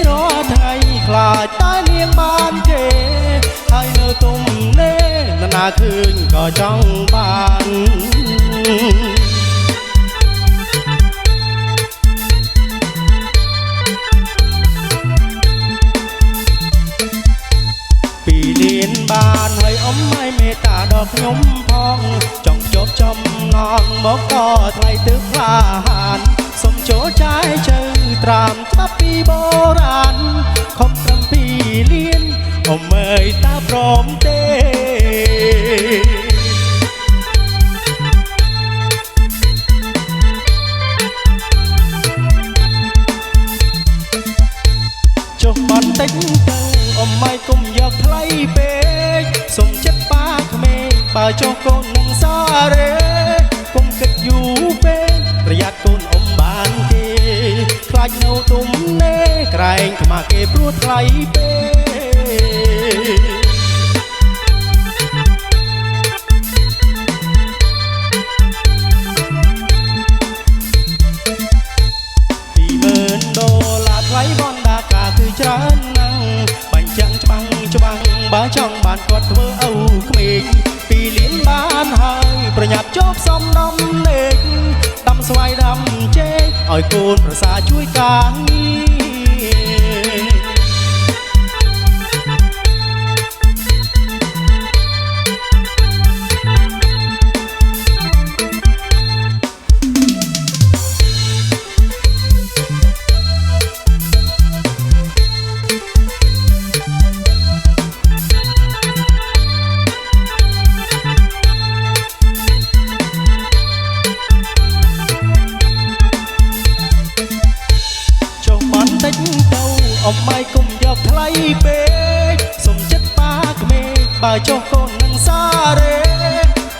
រត់ថ្ងៃខ្លាចតែនាងបានគេហើយនៅទុំនេណាឃើញក៏ចង់បានពីលៀនបានហើយអ៊ំឲ្យមេត្តាដល់ខ្ញុំផងចង់ជាប់ចំណងមកក៏ថ្លៃទឹកផ្លាហានសុំចូលចាយជើត្រាំច្បាប់ពីបុរាណខំត្រឹមពីលៀនអ៊ំអើយតាព្រមទេចុះបន្តិចទៅអ៊ំឲ្យកុំយកថ្លៃពេកសុំចិត្តប៉ាក្មេងបើចុះកូននឹងសារ៉េកុំគិតយូរពេកប្រយ័ត្នកូនអ៊ំបានគេខ្លាចនៅទុំនេក្រែងខ្មាស់គេព្រោះថ្លៃពេក$20000ថ្លៃបណ្ដាការគឺច្រើនណាស់បាញ់ចាំងច្បាំងបើចង់បានគាត់ធ្វើឪក្មេងពីលៀនបានហើយប្រញាប់ជប់សំដំលេខដាំស្វាយដាំចេកឲ្យកូនប្រសាជួយការងារតិចទៅអ៊ំឲ្យកុំយកថ្លៃពេកសុំចិត្តប៉ាក្មេងបើចុះកូននឹងសារ៉េ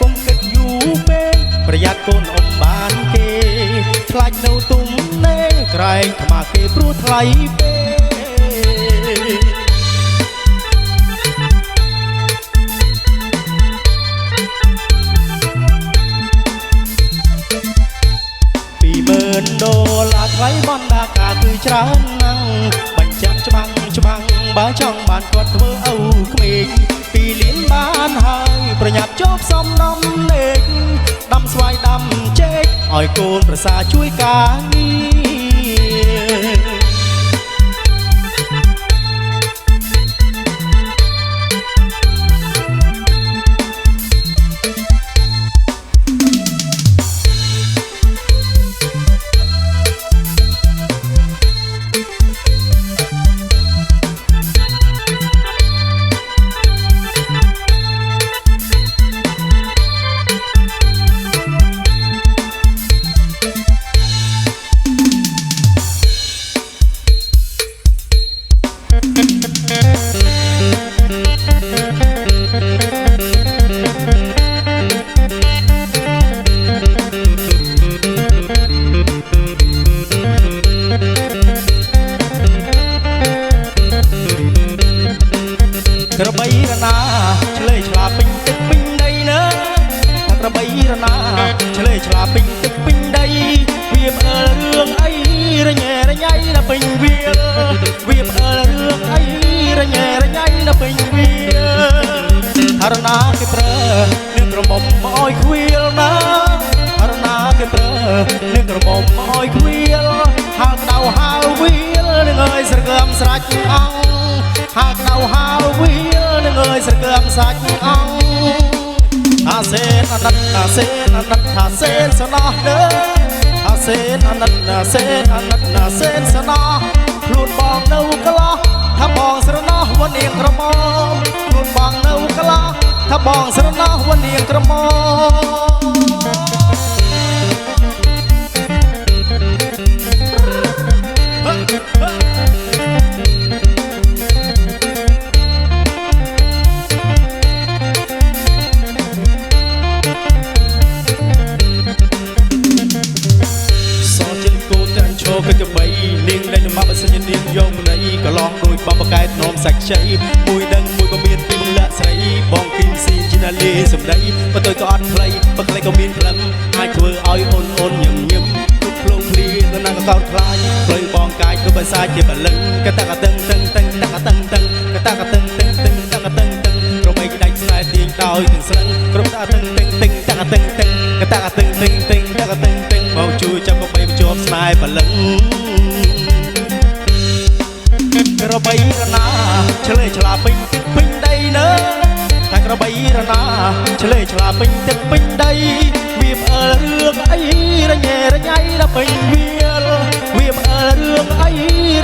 កុំគិតយូរពេកប្រយ័ត្នកូនអ៊ំបានគេខ្លាចនៅទុំនេក្រែងខ្មាស់គេព្រោះថ្លៃពេក$20000ថ្លៃបណ្ដាការគឺច្រើនណាស់បាញ់ចាំងច្បាំងបើចង់បានគាត់ធ្វើឪក្មេងពីលៀនបានហើយប្រញាប់ជប់សំដំលេខដាំស្វាយដាំចេកឲ្យកូនប្រសាជួយការងារក្របីរណាឆ្លេឆ្លាពេញទឹកពេញដីណាក្របីរណាឆ្លេឆ្លាពេញទឹកពេញដីវាផ្អើលរឿងអីរញ៉េរញ៉ៃណាពេញវាវាផ្អើលរឿងអីរញ៉េរញ៉ៃណាពេញវារណាគេប្រើនឹងក្រមុំមកឲ្យខ្វៀលណារណាគេប្រើនឹងក្រមុំមកឲ្យខ្វៀលហាលក្តៅហាលវាលនឹងអើយស្រកើមស្រាច់អង្គហាលក្តៅហាលវាលនឹងអើយស្រកើមសាច់អង្គអាសេនអាណិតអាសេនអាណិតអាសេនស្នោះเด้อអាសេនអាណិតអាសេនអាណិតអាសេនស្នោះខ្លួនបងនៅក្លោះថាបងស្រណោះវនាងក្រមុំខ្លួនបងនៅក្លោះថាបងស្រណោះវនាងក្រមុំគឺក្បីនាងលែងមកបើសិនជានាងយកម្នៃក៏ឡងដោយបបកែតនោមសាច់ខ្ចីមួយដឹងមួយក៏មានពីរលក្ខស្រីបងគីមស៊ីជីណាលីសម្ដីបើទៅក៏អត់ខ្លីបើខ្លីក៏មានក្លឹមអាចធ្វើឲ្យអូនញឹមគ្រប់ភ្លងភ្លៀនទៅណាក៏កោតខ្លាចផ្លូវបងកាយក៏ បសាជាបលឹងកតាកតឹងតឹងតឹងតកតឹងតឹងកតាកតឹងតឹងតឹងតកតឹងតឹងរបីដាច់ស្នេហ៍ទាញដោយទាំងស្លឹងគ្រប់តាតឹងតឹងតឹងតកតឹងតឹងកតាកតឹងតឹងតឹងតកតឹងតឹងមកជួយចាប់កបីបញ្ជាប់ស្នេហ៍បលឹងក្របីរណាឆ្លេឆ្លាពេញទឹកពេញដីនើតែក្របីរណាឆ្លេឆ្លាពេញទឹកពេញដីវាផ្អើលរឿងអីរញ៉េរញ៉ៃដល់ពេញវាលវាផ្អើលរឿងអី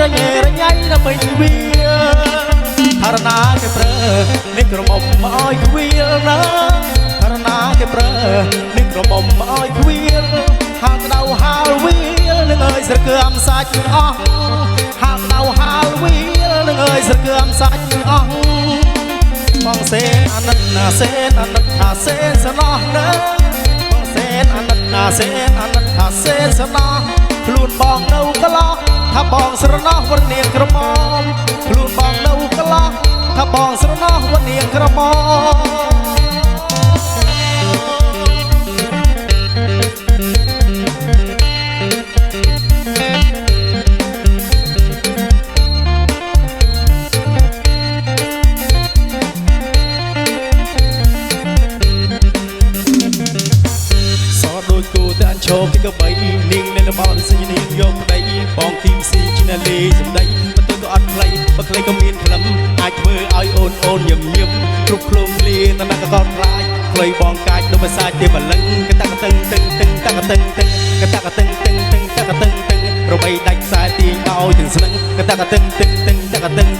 រញ៉េរញ៉ៃដល់ពេញវាហរណាគេប្រើនេះក្រមុំមកឲ្យខ្វៀលណាហរណាគេប្រើនេះក្រមុំមកឲ្យខ្វៀលហាលក្តៅហាលវាលនឹងអើយស្រកើមសាច់អស់ហាលក្តៅហាលវាលនឹងអើយស្រកើមសាច់អស់បងសេនអាណិតណាសេនអាណិតថាសេនស្នោណាបងសេនអាណិតណាសេនអាណិតថាសេនស្នោខ្លួនបងនៅកន្លោះថាបងស្រណោះវនាងក្រមុំខ្លួនបងនៅកន្លោះថាបងស្រណោះវនាងក្រមុំឈោពីកបីនាងនៅលំអសិញនាងយកប្តីបងគីមស៊ីឆ្នះលេសម្ដីមិនទៅក៏អត់ខ្លីបើខ្លីក៏មានក្លឹមអាចធ្វើឲ្យអូនអូនញឹមញឹមគ្រប់គ្រងលាតណាកកតប្រាច់ខ្លីបងកាច់ដូចភាសាជាបលឹងកតាកតឹងតឹងតឹងតកតឹងតឹងកតាកតឹងតឹងតឹងតកតឹងតឹងរបីដាច់ខ្សែទាញឲ្យទាំងស្នឹងកតាកតឹងតឹងតឹងតកតឹង